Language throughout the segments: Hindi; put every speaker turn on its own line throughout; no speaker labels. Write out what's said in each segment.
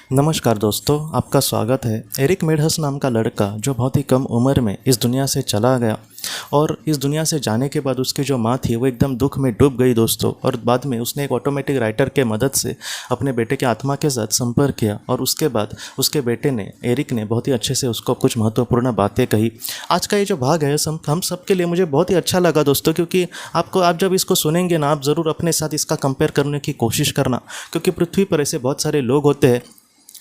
नमस्कार दोस्तों, आपका स्वागत है। एरिक मेडहस नाम का लड़का जो बहुत ही कम उम्र में इस दुनिया से चला गया और इस दुनिया से जाने के बाद उसकी जो माँ थी वो एकदम दुख में डूब गई दोस्तों। और बाद में उसने एक ऑटोमेटिक राइटर के मदद से अपने बेटे के आत्मा के साथ संपर्क किया और उसके बाद उसके बेटे ने एरिक ने बहुत ही अच्छे से उसको कुछ महत्वपूर्ण बातें कही। आज का ये जो भाग है हम सब के लिए मुझे बहुत ही अच्छा लगा दोस्तों, क्योंकि आप जब इसको सुनेंगे ना, आप ज़रूर अपने साथ इसका कंपेयर करने की कोशिश करना, क्योंकि पृथ्वी पर ऐसे बहुत सारे लोग होते हैं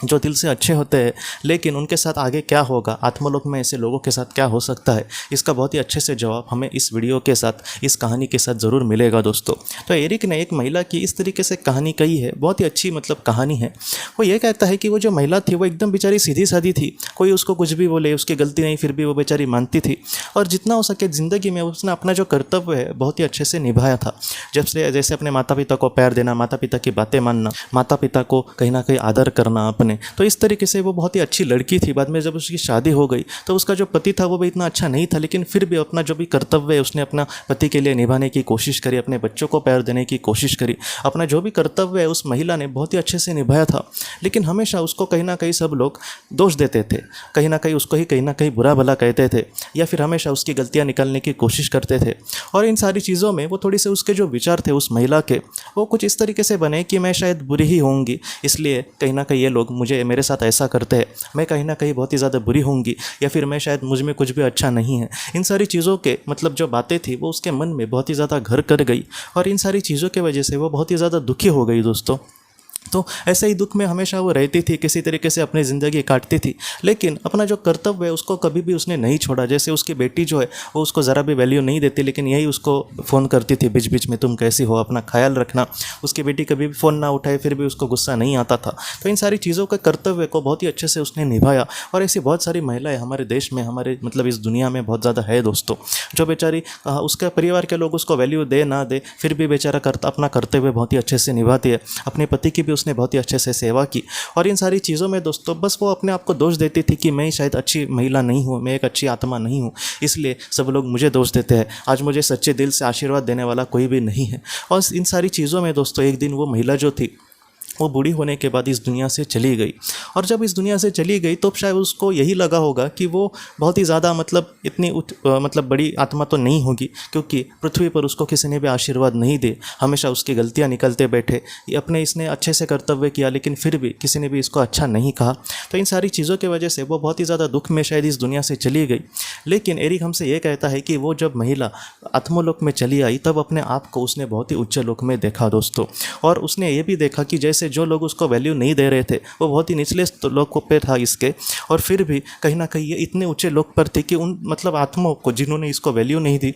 जो दिल से अच्छे होते हैं, लेकिन उनके साथ आगे क्या होगा, आत्मलोक में ऐसे लोगों के साथ क्या हो सकता है, इसका बहुत ही अच्छे से जवाब हमें इस वीडियो के साथ, इस कहानी के साथ ज़रूर मिलेगा दोस्तों। तो एरिक ने एक महिला की इस तरीके से कहानी कही है, बहुत ही अच्छी कहानी है। वो ये कहता है कि वो जो महिला थी वो एकदम बेचारी सीधी सादी थी, कोई उसको कुछ भी बोले उसकी गलती नहीं, फिर भी वो बेचारी मानती थी और जितना हो सके ज़िंदगी में उसने अपना जो कर्तव्य है बहुत ही अच्छे से निभाया था। जैसे अपने माता पिता को प्यार देना, माता पिता की बातें मानना, माता पिता को कहीं ना कहीं आदर करना अपने, तो इस तरीके से वो बहुत ही अच्छी लड़की थी। बाद में जब उसकी शादी हो गई तो उसका जो पति था वो भी इतना अच्छा नहीं था, लेकिन फिर भी अपना जो भी कर्तव्य है उसने अपना पति के लिए निभाने की कोशिश करी, अपने बच्चों को प्यार देने की कोशिश करी, अपना जो भी कर्तव्य है उस महिला ने बहुत ही अच्छे से निभाया था। लेकिन हमेशा उसको कहीं ना कहीं सब लोग दोष देते थे, कहीं ना कहीं उसको ही कहीं ना कहीं बुरा भला कहते थे, या फिर हमेशा उसकी गलतियाँ निकालने की कोशिश करते थे। और इन सारी चीज़ों में वो थोड़ी से उसके जो विचार थे उस महिला के, वो कुछ इस तरीके से बने कि मैं शायद बुरी ही होंगी, इसलिए कहीं ना कहीं ये लोग मेरे साथ ऐसा करते हैं, मैं कहीं ना कहीं बहुत ही ज़्यादा बुरी होंगी, या फिर मैं शायद मुझ में कुछ भी अच्छा नहीं है। इन सारी चीज़ों के जो बातें थी वो उसके मन में बहुत ही ज़्यादा घर कर गई और इन सारी चीज़ों की वजह से वो बहुत ही ज़्यादा दुखी हो गई दोस्तों। तो ऐसे ही दुख में हमेशा वो रहती थी, किसी तरीके से अपनी ज़िंदगी काटती थी, लेकिन अपना जो कर्तव्य है उसको कभी भी उसने नहीं छोड़ा। जैसे उसकी बेटी जो है वो उसको ज़रा भी वैल्यू नहीं देती, लेकिन यही उसको फ़ोन करती थी बीच बीच में, तुम कैसी हो, अपना ख्याल रखना। उसकी बेटी कभी भी फ़ोन ना उठाए फिर भी उसको गुस्सा नहीं आता था। तो इन सारी चीज़ों के कर्तव्य को बहुत ही अच्छे से उसने निभाया और ऐसी बहुत सारी महिलाएँ हमारे देश में, हमारे इस दुनिया में बहुत ज़्यादा है दोस्तों, जो बेचारी उसके परिवार के लोग उसको वैल्यू दे ना दे फिर भी बेचारा अपना कर्तव्य बहुत ही अच्छे से निभाती है। अपने पति की भी उसने बहुत ही अच्छे से सेवा की और इन सारी चीज़ों में दोस्तों बस वो अपने आप को दोष देती थी कि मैं शायद अच्छी महिला नहीं हूँ, मैं एक अच्छी आत्मा नहीं हूँ, इसलिए सब लोग मुझे दोष देते हैं, आज मुझे सच्चे दिल से आशीर्वाद देने वाला कोई भी नहीं है। और इन सारी चीज़ों में दोस्तों एक दिन वो महिला जो थी वो बूढ़ी होने के बाद इस दुनिया से चली गई। और जब इस दुनिया से चली गई तो शायद उसको यही लगा होगा कि वो बहुत ही ज़्यादा इतनी बड़ी आत्मा तो नहीं होगी, क्योंकि पृथ्वी पर उसको किसी ने भी आशीर्वाद नहीं दे, हमेशा उसकी गलतियाँ निकलते बैठे, इसने अच्छे से कर्तव्य किया लेकिन फिर भी किसी ने भी इसको अच्छा नहीं कहा। तो इन सारी चीज़ों की वजह से वो बहुत ही ज़्यादा दुख में शायद इस दुनिया से चली गई। लेकिन एरिक हमसे ये कहता है कि वो जब महिला आत्मलोक में चली आई तब अपने आप को उसने बहुत ही उच्च लोक में देखा दोस्तों, और उसने ये भी देखा कि जैसे जो लोग उसको वैल्यू नहीं दे रहे थे वो बहुत ही निचले लोग पे था इसके, और फिर भी कहीं ना कहीं ये इतने ऊंचे लोग पर थे कि उन आत्माओं को जिन्होंने इसको वैल्यू नहीं दी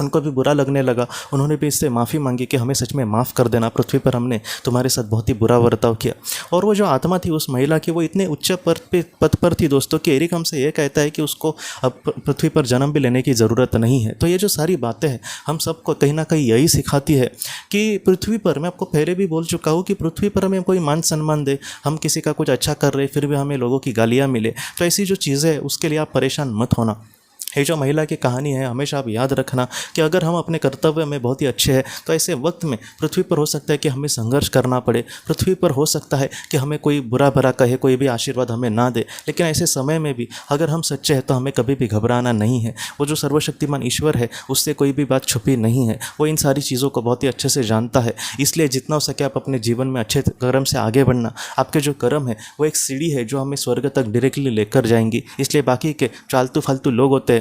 उनको भी बुरा लगने लगा। उन्होंने भी इससे माफ़ी मांगी कि हमें सच में माफ़ कर देना, पृथ्वी पर हमने तुम्हारे साथ बहुत ही बुरा बर्ताव किया। और वो जो आत्मा थी उस महिला की वो इतने उच्च पद पर थी दोस्तों कि एरिक हमसे ये कहता है कि उसको अब पृथ्वी पर जन्म भी लेने की ज़रूरत नहीं है। तो ये जो सारी बातें हैं हम सबको कहीं ना कहीं यही सिखाती है कि पृथ्वी पर, मैं आपको पहले भी बोल चुका हूँ कि पृथ्वी पर हमें कोई मान सम्मान दे, हम किसी का कुछ अच्छा कर रहे फिर भी हमें लोगों की गालियाँ मिले, तो ऐसी जो चीज़ें हैं उसके लिए आप परेशान मत होना। ये जो महिला की कहानी है हमेशा आप याद रखना कि अगर हम अपने कर्तव्य में बहुत ही अच्छे हैं तो ऐसे वक्त में पृथ्वी पर हो सकता है कि हमें संघर्ष करना पड़े, पृथ्वी पर हो सकता है कि हमें कोई बुरा भला कहे, कोई भी आशीर्वाद हमें ना दे, लेकिन ऐसे समय में भी अगर हम सच्चे हैं तो हमें कभी भी घबराना नहीं है। वो जो सर्वशक्तिमान ईश्वर है उससे कोई भी बात छुपी नहीं है, वो इन सारी चीज़ों को बहुत ही अच्छे से जानता है। इसलिए जितना हो सके आप अपने जीवन में अच्छे कर्म से आगे बढ़ना। आपके जो कर्म है वो एक सीढ़ी है जो हमें स्वर्ग तक डायरेक्टली लेकर जाएंगी। इसलिए बाकी के फालतू फालतू लोग होते हैं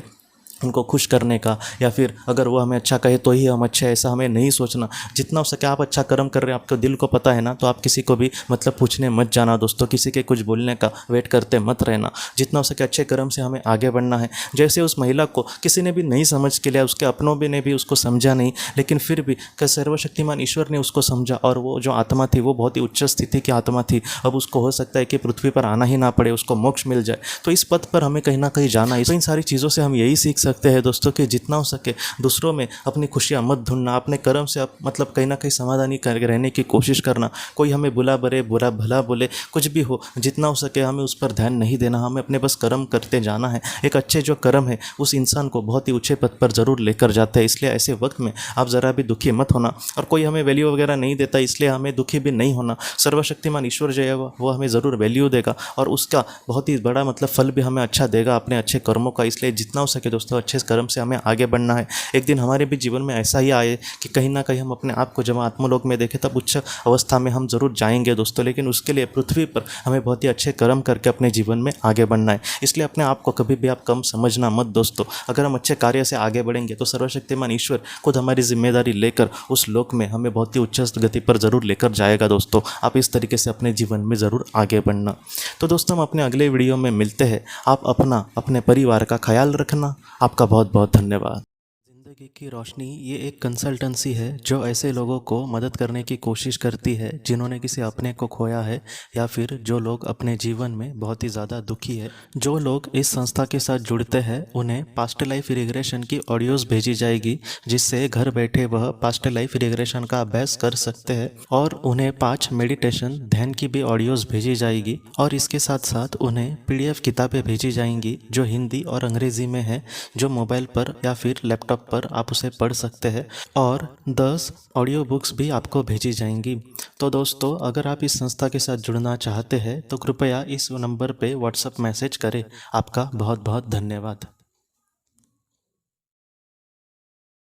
उनको खुश करने का, या फिर अगर वो हमें अच्छा कहे तो ही हम अच्छे, ऐसा हमें नहीं सोचना। जितना हो सके आप अच्छा कर्म कर रहे हैं, आपके दिल को पता है ना, तो आप किसी को भी पूछने मत जाना दोस्तों, किसी के कुछ बोलने का वेट करते मत रहना। जितना हो सके अच्छे कर्म से हमें आगे बढ़ना है। जैसे उस महिला को किसी ने भी नहीं समझ के लिया, उसके अपनों भी ने भी उसको समझा नहीं, लेकिन फिर भी सर्वशक्तिमान ईश्वर ने उसको समझा और वो जो आत्मा थी वो बहुत ही उच्च स्थिति की आत्मा थी। अब उसको हो सकता है कि पृथ्वी पर आना ही ना पड़े, उसको मोक्ष मिल जाए। तो इस पथ पर हमें कहीं ना कहीं जाना है। तो इन सारी चीज़ों से हम यही सीख सकते हैं दोस्तों कि जितना हो सके दूसरों में अपनी खुशियाँ मत ढूंढना, अपने कर्म से आप मतलब कहीं ना कहीं समाधानी कर रहने की कोशिश करना। कोई हमें बुला बरे बुरा भला बोले कुछ भी हो, जितना हो सके हमें उस पर ध्यान नहीं देना, हमें अपने बस कर्म करते जाना है। एक अच्छे जो कर्म है उस इंसान को बहुत ही ऊंचे पद पर ज़रूर लेकर जाते हैं। इसलिए ऐसे वक्त में आप ज़रा भी दुखी मत होना, और कोई हमें वैल्यू वगैरह नहीं देता इसलिए हमें दुखी भी नहीं होना। सर्वशक्तिमान ईश्वर जो है वो हमें ज़रूर वैल्यू देगा और उसका बहुत ही बड़ा मतलब फल भी हमें अच्छा देगा अपने अच्छे कर्मों का। इसलिए जितना हो सके दोस्तों अच्छे कर्म से हमें आगे बढ़ना है। एक दिन हमारे भी जीवन में ऐसा ही आए कि कहीं ना कहीं हम अपने आप को जब आत्मलोक में देखें तब उच्च अवस्था में हम जरूर जाएंगे दोस्तों, लेकिन उसके लिए पृथ्वी पर हमें बहुत ही अच्छे कर्म करके अपने जीवन में आगे बढ़ना है। इसलिए अपने आप को कभी भी आप कम समझना मत दोस्तों। अगर हम अच्छे कार्य से आगे बढ़ेंगे तो सर्वशक्तिमान ईश्वर खुद हमारी जिम्मेदारी लेकर उस लोक में हमें बहुत ही उच्च गति पर जरूर लेकर जाएगा दोस्तों। आप इस तरीके से अपने जीवन में ज़रूर आगे बढ़ना। तो दोस्तों हम अपने अगले वीडियो में मिलते हैं। आप अपने परिवार का ख्याल रखना। आपका बहुत बहुत धन्यवाद। ज़िंदगी की रोशनी ये एक कंसल्टेंसी है जो ऐसे लोगों को मदद करने की कोशिश करती है जिन्होंने किसी अपने को खोया है या फिर जो लोग अपने जीवन में बहुत ही ज़्यादा दुखी है। जो लोग इस संस्था के साथ जुड़ते हैं उन्हें पास्ट लाइफ रिग्रेशन की ऑडियोज़ भेजी जाएगी, जिससे घर बैठे वह पास्ट लाइफ रिग्रेशन का अभ्यास कर सकते हैं। और उन्हें 5 मेडिटेशन ध्यान की भी ऑडियोज़ भेजी जाएगी और इसके साथ साथ उन्हें PDF किताबें भेजी जाएंगी जो हिंदी और अंग्रेज़ी में है, जो मोबाइल पर या फिर लैपटॉप पर आप उसे पढ़ सकते हैं। और 10 ऑडियो बुक्स भी आपको भेजी जाएंगी। तो दोस्तों अगर आप इस संस्था के साथ जुड़ना चाहते हैं तो कृपया इस नंबर पे व्हाट्सएप मैसेज करें। आपका बहुत बहुत धन्यवाद।